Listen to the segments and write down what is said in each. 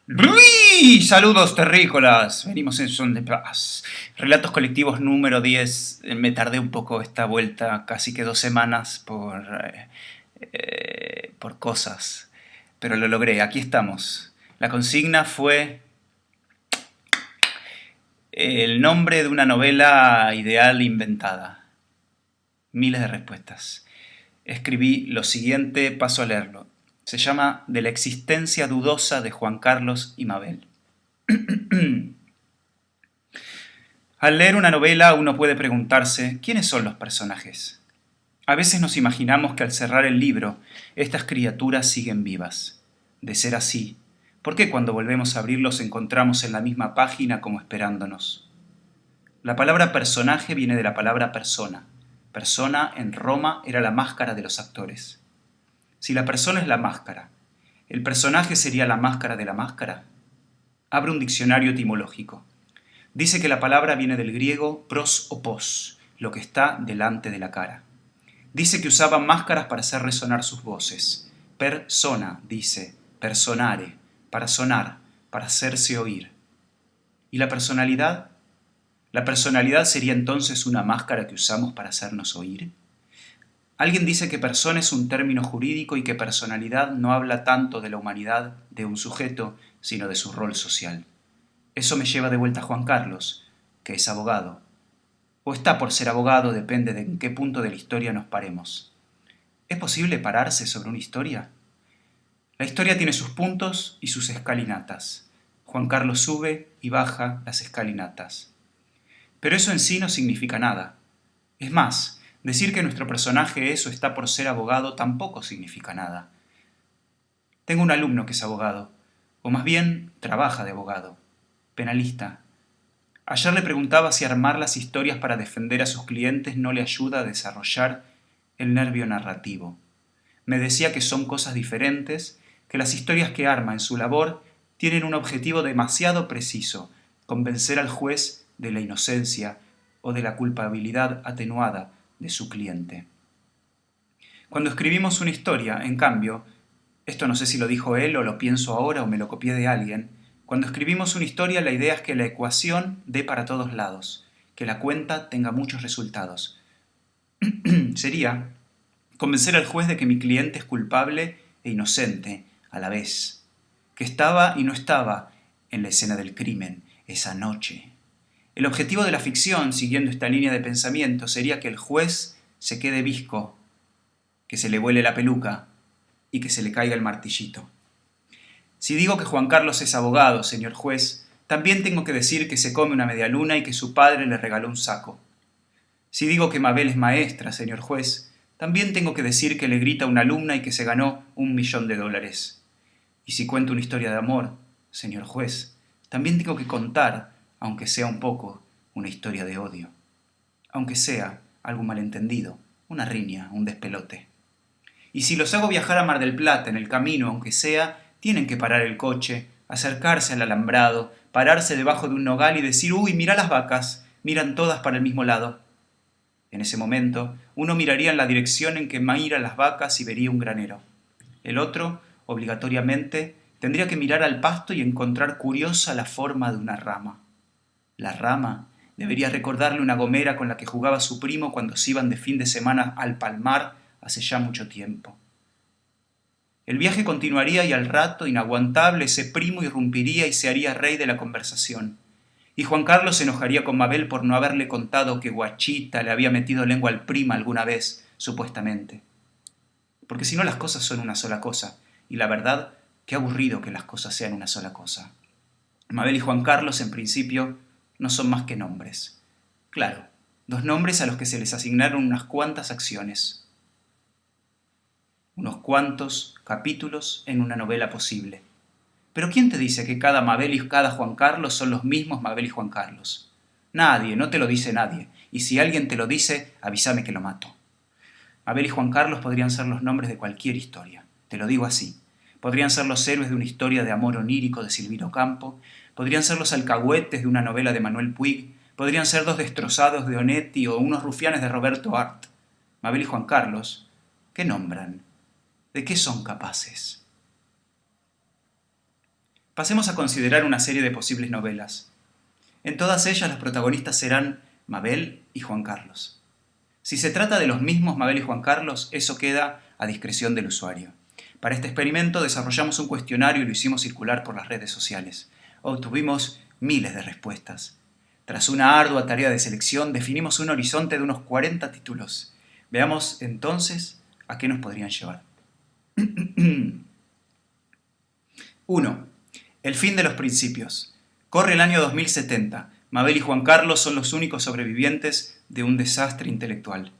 ¡Uy! Saludos terrícolas, venimos en son de paz. Relatos colectivos número 10. Me tardé un poco esta vuelta, casi que 2 semanas por cosas, pero lo logré, aquí estamos. La consigna fue el nombre de una novela ideal inventada. Miles de respuestas. Escribí lo siguiente, paso a leerlo. Se llama De la existencia dudosa de Juan Carlos y Mabel. Al leer una novela uno puede preguntarse ¿quiénes son los personajes? A veces nos imaginamos que al cerrar el libro estas criaturas siguen vivas. De ser así, ¿por qué cuando volvemos a abrirlos los encontramos en la misma página como esperándonos? La palabra personaje viene de la palabra persona. Persona en Roma era la máscara de los actores. Si la persona es la máscara, ¿el personaje sería la máscara de la máscara? Abre un diccionario etimológico. Dice que la palabra viene del griego pros o pos, lo que está delante de la cara. Dice que usaban máscaras para hacer resonar sus voces. Persona, dice, personare, para sonar, para hacerse oír. ¿Y la personalidad? ¿La personalidad sería entonces una máscara que usamos para hacernos oír? Alguien dice que persona es un término jurídico y que personalidad no habla tanto de la humanidad de un sujeto, sino de su rol social. Eso me lleva de vuelta a Juan Carlos, que es abogado. O está por ser abogado, depende de en qué punto de la historia nos paremos. ¿Es posible pararse sobre una historia? La historia tiene sus puntos y sus escalinatas. Juan Carlos sube y baja las escalinatas. Pero eso en sí no significa nada. Es más, decir que nuestro personaje es o está por ser abogado tampoco significa nada. Tengo un alumno que es abogado, o más bien trabaja de abogado, penalista. Ayer le preguntaba si armar las historias para defender a sus clientes no le ayuda a desarrollar el nervio narrativo. Me decía que son cosas diferentes, que las historias que arma en su labor tienen un objetivo demasiado preciso, convencer al juez de la inocencia o de la culpabilidad atenuada de su cliente. Cuando escribimos una historia, en cambio, esto no sé si lo dijo él o lo pienso ahora o me lo copié de alguien, cuando escribimos una historia la idea es que la ecuación dé para todos lados, que la cuenta tenga muchos resultados. Sería convencer al juez de que mi cliente es culpable e inocente a la vez, que estaba y no estaba en la escena del crimen esa noche. El objetivo de la ficción, siguiendo esta línea de pensamiento, sería que el juez se quede visco, que se le vuele la peluca y que se le caiga el martillito. Si digo que Juan Carlos es abogado, señor juez, también tengo que decir que se come una medialuna y que su padre le regaló un saco. Si digo que Mabel es maestra, señor juez, también tengo que decir que le grita a una alumna y que se ganó $1.000.000. Y si cuento una historia de amor, señor juez, también tengo que contar, aunque sea un poco, una historia de odio. Aunque sea algún malentendido, una riña, un despelote. Y si los hago viajar a Mar del Plata en el camino, aunque sea, tienen que parar el coche, acercarse al alambrado, pararse debajo de un nogal y decir «Uy, mira las vacas», miran todas para el mismo lado. En ese momento, uno miraría en la dirección en que miran las vacas y vería un granero. El otro, obligatoriamente, tendría que mirar al pasto y encontrar curiosa la forma de una rama. La rama debería recordarle una gomera con la que jugaba su primo cuando se iban de fin de semana al palmar hace ya mucho tiempo. El viaje continuaría y al rato, inaguantable, ese primo irrumpiría y se haría rey de la conversación. Y Juan Carlos se enojaría con Mabel por no haberle contado que Guachita le había metido lengua al prima alguna vez, supuestamente. Porque si no las cosas son una sola cosa, y la verdad, qué aburrido que las cosas sean una sola cosa. Mabel y Juan Carlos, en principio, no son más que nombres. Claro, dos nombres a los que se les asignaron unas cuantas acciones, unos cuantos capítulos en una novela posible. Pero ¿quién te dice que cada Mabel y cada Juan Carlos son los mismos Mabel y Juan Carlos? Nadie, no te lo dice nadie. Y si alguien te lo dice, avísame que lo mato. Mabel y Juan Carlos podrían ser los nombres de cualquier historia. Te lo digo así. Podrían ser los héroes de una historia de amor onírico de Silvino Campo. Podrían ser los alcahuetes de una novela de Manuel Puig. Podrían ser dos destrozados de Onetti o unos rufianes de Roberto Art. Mabel y Juan Carlos, ¿qué nombran? ¿De qué son capaces? Pasemos a considerar una serie de posibles novelas. En todas ellas los protagonistas serán Mabel y Juan Carlos. Si se trata de los mismos Mabel y Juan Carlos, eso queda a discreción del usuario. Para este experimento desarrollamos un cuestionario y lo hicimos circular por las redes sociales. Obtuvimos miles de respuestas. Tras una ardua tarea de selección, definimos un horizonte de unos 40 títulos. Veamos entonces a qué nos podrían llevar. 1. El fin de los principios. Corre el año 2070. Mabel y Juan Carlos son los únicos sobrevivientes de un desastre intelectual.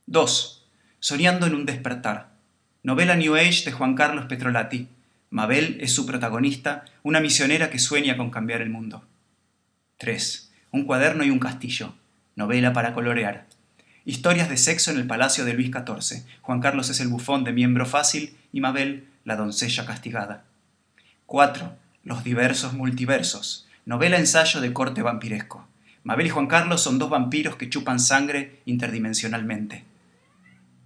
2. Soñando en un despertar. Novela New Age de Juan Carlos Petrolati. Mabel es su protagonista, una misionera que sueña con cambiar el mundo. 3. Un cuaderno y un castillo. Novela para colorear. Historias de sexo en el palacio de Luis XIV. Juan Carlos es el bufón de miembro fácil y Mabel la doncella castigada. 4. Los diversos multiversos. Novela ensayo de corte vampiresco. Mabel y Juan Carlos son dos vampiros que chupan sangre interdimensionalmente.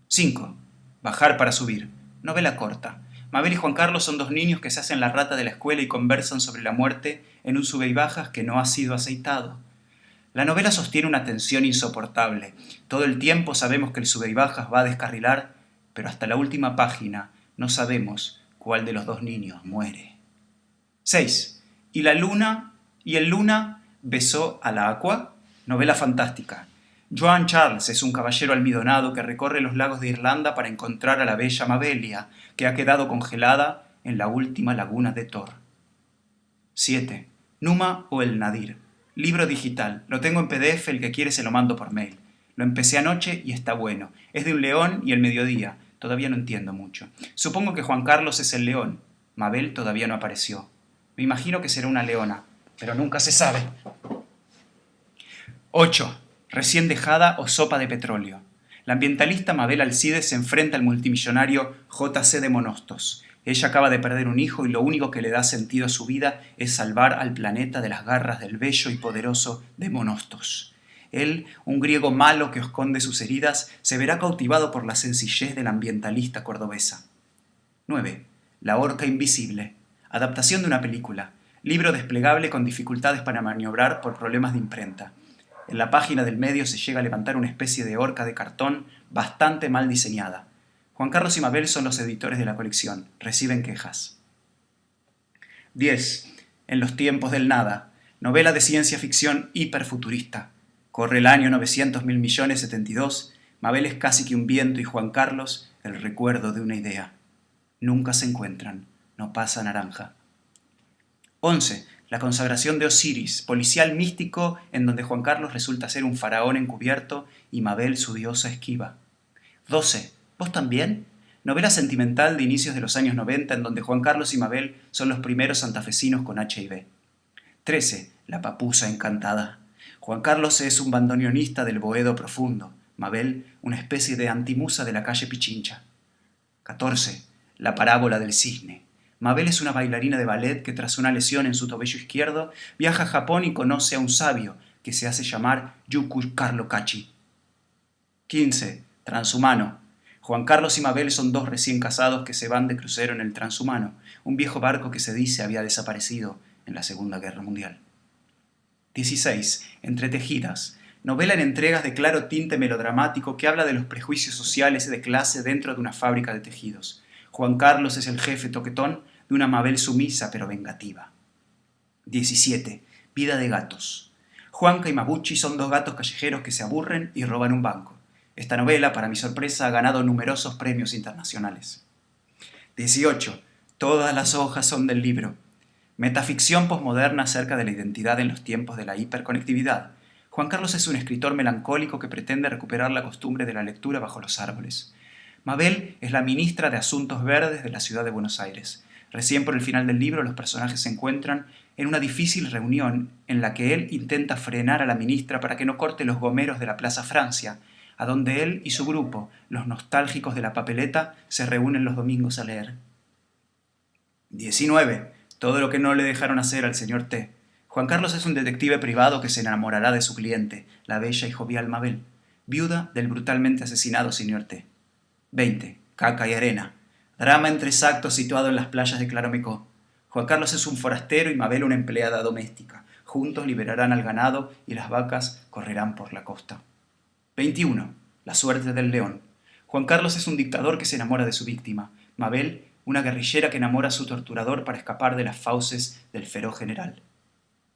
5. Bajar para subir. Novela corta. Mabel y Juan Carlos son dos niños que se hacen la rata de la escuela y conversan sobre la muerte en un sube y bajas que no ha sido aceitado. La novela sostiene una tensión insoportable. Todo el tiempo sabemos que el sube y bajas va a descarrilar, pero hasta la última página no sabemos cuál de los dos niños muere. 6. Y el Luna besó a la Aqua. Novela fantástica. Joan Charles es un caballero almidonado que recorre los lagos de Irlanda para encontrar a la bella Mabelia, que ha quedado congelada en la última laguna de Thor. 7. Numa o el Nadir. Libro digital. Lo tengo en PDF, el que quiere se lo mando por mail. Lo empecé anoche y está bueno. Es de un león y el mediodía. Todavía no entiendo mucho. Supongo que Juan Carlos es el león. Mabel todavía no apareció. Me imagino que será una leona, pero nunca se sabe. 8. Recién dejada o sopa de petróleo. La ambientalista Mabel Alcides se enfrenta al multimillonario J.C. de Monostos. Ella acaba de perder un hijo y lo único que le da sentido a su vida es salvar al planeta de las garras del bello y poderoso de Monostos. Él, un griego malo que esconde sus heridas, se verá cautivado por la sencillez de la ambientalista cordobesa. 9. La horca invisible. Adaptación de una película. Libro desplegable con dificultades para maniobrar por problemas de imprenta. En la página del medio se llega a levantar una especie de horca de cartón bastante mal diseñada. Juan Carlos y Mabel son los editores de la colección. Reciben quejas. 10. En los tiempos del nada. Novela de ciencia ficción hiperfuturista. Corre el año 900.000.072. Mabel es casi que un viento y Juan Carlos el recuerdo de una idea. Nunca se encuentran. No pasa naranja. 11. La consagración de Osiris, policial místico en donde Juan Carlos resulta ser un faraón encubierto y Mabel su diosa esquiva. 12. ¿Vos también? Novela sentimental de inicios de los años 90 en donde Juan Carlos y Mabel son los primeros santafesinos con HIV. 13. La papusa encantada. Juan Carlos es un bandoneonista del Boedo profundo. Mabel, una especie de antimusa de la calle Pichincha. 14. La parábola del cisne. Mabel es una bailarina de ballet que tras una lesión en su tobillo izquierdo viaja a Japón y conoce a un sabio que se hace llamar Yuku Carlo Cachi. 15. Transhumano. Juan Carlos y Mabel son dos recién casados que se van de crucero en el Transhumano, un viejo barco que se dice había desaparecido en la Segunda Guerra Mundial. 16. Entretejidas. Novela en entregas de claro tinte melodramático que habla de los prejuicios sociales y de clase dentro de una fábrica de tejidos. Juan Carlos es el jefe toquetón de una Mabel sumisa pero vengativa. 17. Vida de gatos. Juanca y Mabuchi son dos gatos callejeros que se aburren y roban un banco. Esta novela, para mi sorpresa, ha ganado numerosos premios internacionales. 18. Todas las hojas son del libro. Metaficción posmoderna acerca de la identidad en los tiempos de la hiperconectividad. Juan Carlos es un escritor melancólico que pretende recuperar la costumbre de la lectura bajo los árboles. Mabel es la ministra de Asuntos Verdes de la ciudad de Buenos Aires. Recién por el final del libro los personajes se encuentran en una difícil reunión en la que él intenta frenar a la ministra para que no corte los gomeros de la Plaza Francia, a donde él y su grupo, los nostálgicos de la papeleta, se reúnen los domingos a leer. 19. Todo lo que no le dejaron hacer al señor T. Juan Carlos es un detective privado que se enamorará de su cliente, la bella y jovial Mabel, viuda del brutalmente asesinado señor T. 20. Caca y arena. Drama en 3 actos situado en las playas de Claromecó. Juan Carlos es un forastero y Mabel una empleada doméstica. Juntos liberarán al ganado y las vacas correrán por la costa. 21. La suerte del león. Juan Carlos es un dictador que se enamora de su víctima. Mabel, una guerrillera que enamora a su torturador para escapar de las fauces del feroz general.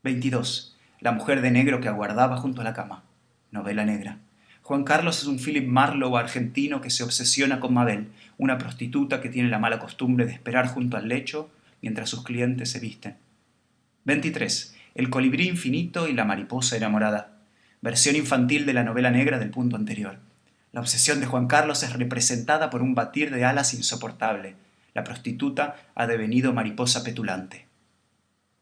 22. La mujer de negro que aguardaba junto a la cama. Novela negra. Juan Carlos es un Philip Marlowe argentino que se obsesiona con Mabel, una prostituta que tiene la mala costumbre de esperar junto al lecho mientras sus clientes se visten. 23. El colibrí infinito y la mariposa enamorada. Versión infantil de la novela negra del punto anterior. La obsesión de Juan Carlos es representada por un batir de alas insoportable. La prostituta ha devenido mariposa petulante.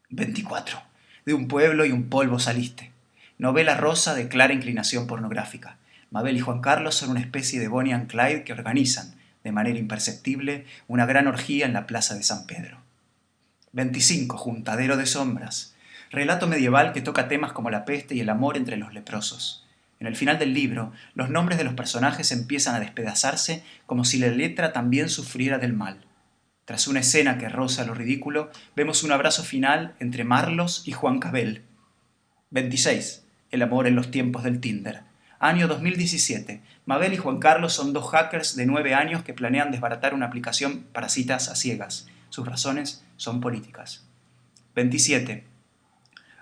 24. De un pueblo y un polvo saliste. Novela rosa de clara inclinación pornográfica. Mabel y Juan Carlos son una especie de Bonnie and Clyde que organizan, de manera imperceptible, una gran orgía en la plaza de San Pedro. 25. Juntadero de sombras. Relato medieval que toca temas como la peste y el amor entre los leprosos. En el final del libro, los nombres de los personajes empiezan a despedazarse como si la letra también sufriera del mal. Tras una escena que roza lo ridículo, vemos un abrazo final entre Marlos y Juan Cabel. 26. El amor en los tiempos del Tinder. Año 2017. Mabel y Juan Carlos son dos hackers de 9 años que planean desbaratar una aplicación para citas a ciegas. Sus razones son políticas. 27.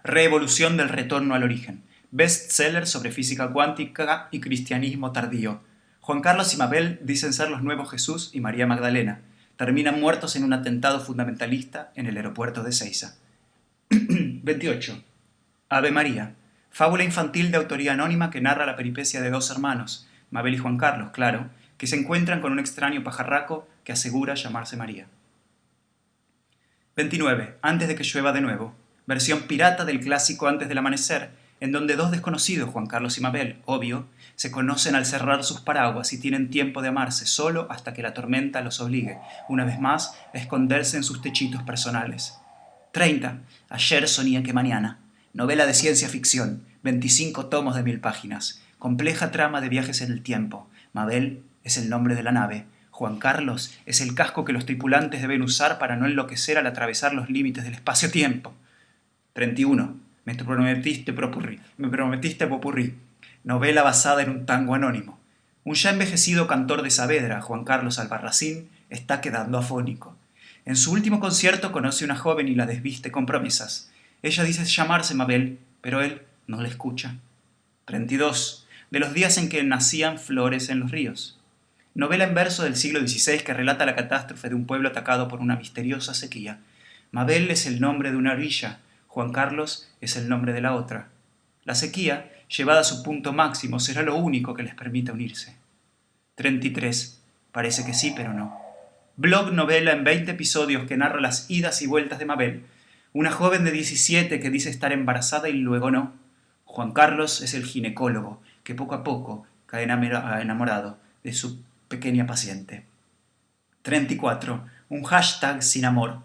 Revolución del retorno al origen. Bestseller sobre física cuántica y cristianismo tardío. Juan Carlos y Mabel dicen ser los nuevos Jesús y María Magdalena. Terminan muertos en un atentado fundamentalista en el aeropuerto de Seiza. 28. Ave María. Fábula infantil de autoría anónima que narra la peripecia de dos hermanos, Mabel y Juan Carlos, claro, que se encuentran con un extraño pajarraco que asegura llamarse María. 29. Antes de que llueva de nuevo. Versión pirata del clásico Antes del amanecer, en donde dos desconocidos, Juan Carlos y Mabel, obvio, se conocen al cerrar sus paraguas y tienen tiempo de amarse solo hasta que la tormenta los obligue, una vez más, a esconderse en sus techitos personales. 30. Ayer soñé que mañana. Novela de ciencia ficción, 25 tomos de 1000 páginas. Compleja trama de viajes en el tiempo. Mabel es el nombre de la nave. Juan Carlos es el casco que los tripulantes deben usar para no enloquecer al atravesar los límites del espacio-tiempo. 31. Me prometiste popurrí. Novela basada en un tango anónimo. Un ya envejecido cantor de Saavedra, Juan Carlos Albarracín, está quedando afónico. En su último concierto conoce a una joven y la desviste con promesas. Ella dice llamarse Mabel, pero él no la escucha. 32. De los días en que nacían flores en los ríos. Novela en verso del siglo XVI que relata la catástrofe de un pueblo atacado por una misteriosa sequía. Mabel es el nombre de una orilla, Juan Carlos es el nombre de la otra. La sequía, llevada a su punto máximo, será lo único que les permita unirse. 33. Parece que sí, pero no. Blog novela en 20 episodios que narra las idas y vueltas de Mabel. Una joven de 17 que dice estar embarazada y luego no. Juan Carlos es el ginecólogo que poco a poco cae enamorado de su pequeña paciente. 34. Un hashtag sin amor.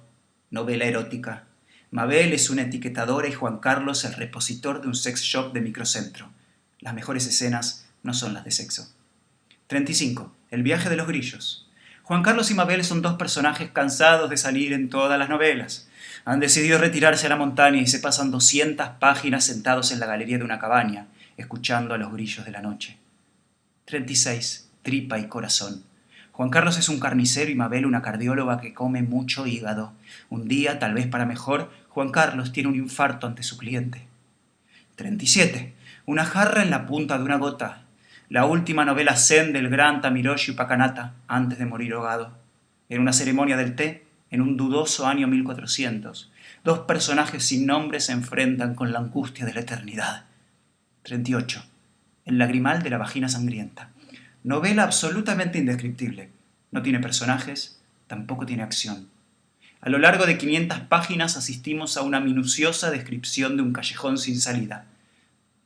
Novela erótica. Mabel es una etiquetadora y Juan Carlos el repositor de un sex shop de microcentro. Las mejores escenas no son las de sexo. 35. El viaje de los grillos. Juan Carlos y Mabel son dos personajes cansados de salir en todas las novelas. Han decidido retirarse a la montaña y se pasan 200 páginas sentados en la galería de una cabaña, escuchando a los grillos de la noche. 36. Tripa y corazón. Juan Carlos es un carnicero y Mabel una cardióloga que come mucho hígado. Un día, tal vez para mejor, Juan Carlos tiene un infarto ante su cliente. 37. Una jarra en la punta de una gota. La última novela zen del gran Tamiroshi Pacanata, antes de morir ahogado. En una ceremonia del té, en un dudoso año 1400, dos personajes sin nombre se enfrentan con la angustia de la eternidad. 38. El lagrimal de la vagina sangrienta. Novela absolutamente indescriptible. No tiene personajes, tampoco tiene acción. A lo largo de 500 páginas asistimos a una minuciosa descripción de un callejón sin salida.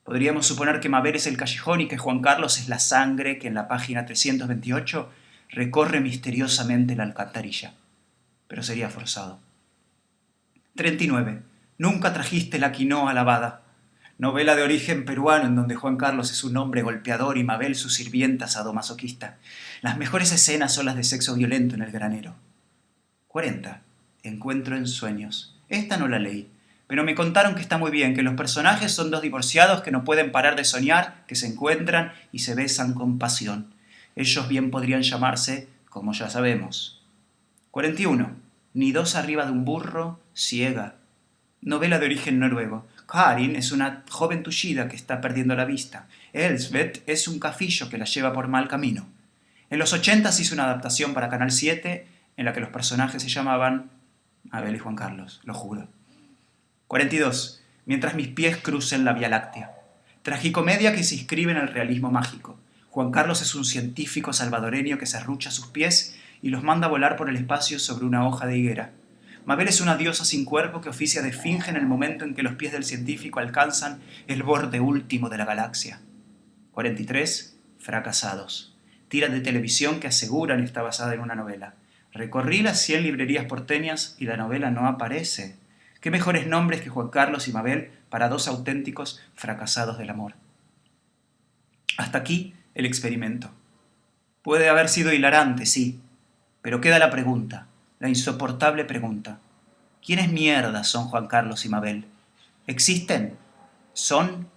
Podríamos suponer que Mabel es el callejón y que Juan Carlos es la sangre que en la página 328 recorre misteriosamente la alcantarilla. Pero sería forzado. 39. Nunca trajiste la quinoa lavada. Novela de origen peruano en donde Juan Carlos es un hombre golpeador y Mabel su sirvienta sadomasoquista. Las mejores escenas son las de sexo violento en el granero. 40. Encuentro en sueños. Esta no la leí, pero me contaron que está muy bien, que los personajes son dos divorciados que no pueden parar de soñar, que se encuentran y se besan con pasión. Ellos bien podrían llamarse, como ya sabemos. 41. Ni dos arriba de un burro, ciega. Novela de origen noruego. Karin es una joven tullida que está perdiendo la vista. Elsbeth es un cafillo que la lleva por mal camino. En los 80 se hizo una adaptación para Canal 7 en la que los personajes se llamaban Abel y Juan Carlos, lo juro. 42. Mientras mis pies crucen la Vía Láctea. Tragicomedia que se inscribe en el realismo mágico. Juan Carlos es un científico salvadoreño que serrucha sus pies y los manda a volar por el espacio sobre una hoja de higuera. Mabel es una diosa sin cuerpo que oficia de esfinge en el momento en que los pies del científico alcanzan el borde último de la galaxia. 43. Fracasados. Tiras de televisión que aseguran está basada en una novela. Recorrí las 100 librerías porteñas y la novela no aparece. ¿Qué mejores nombres que Juan Carlos y Mabel para dos auténticos fracasados del amor? Hasta aquí el experimento. Puede haber sido hilarante, sí, pero queda la pregunta, la insoportable pregunta. ¿Quiénes mierda son Juan Carlos y Mabel? ¿Existen? ¿Son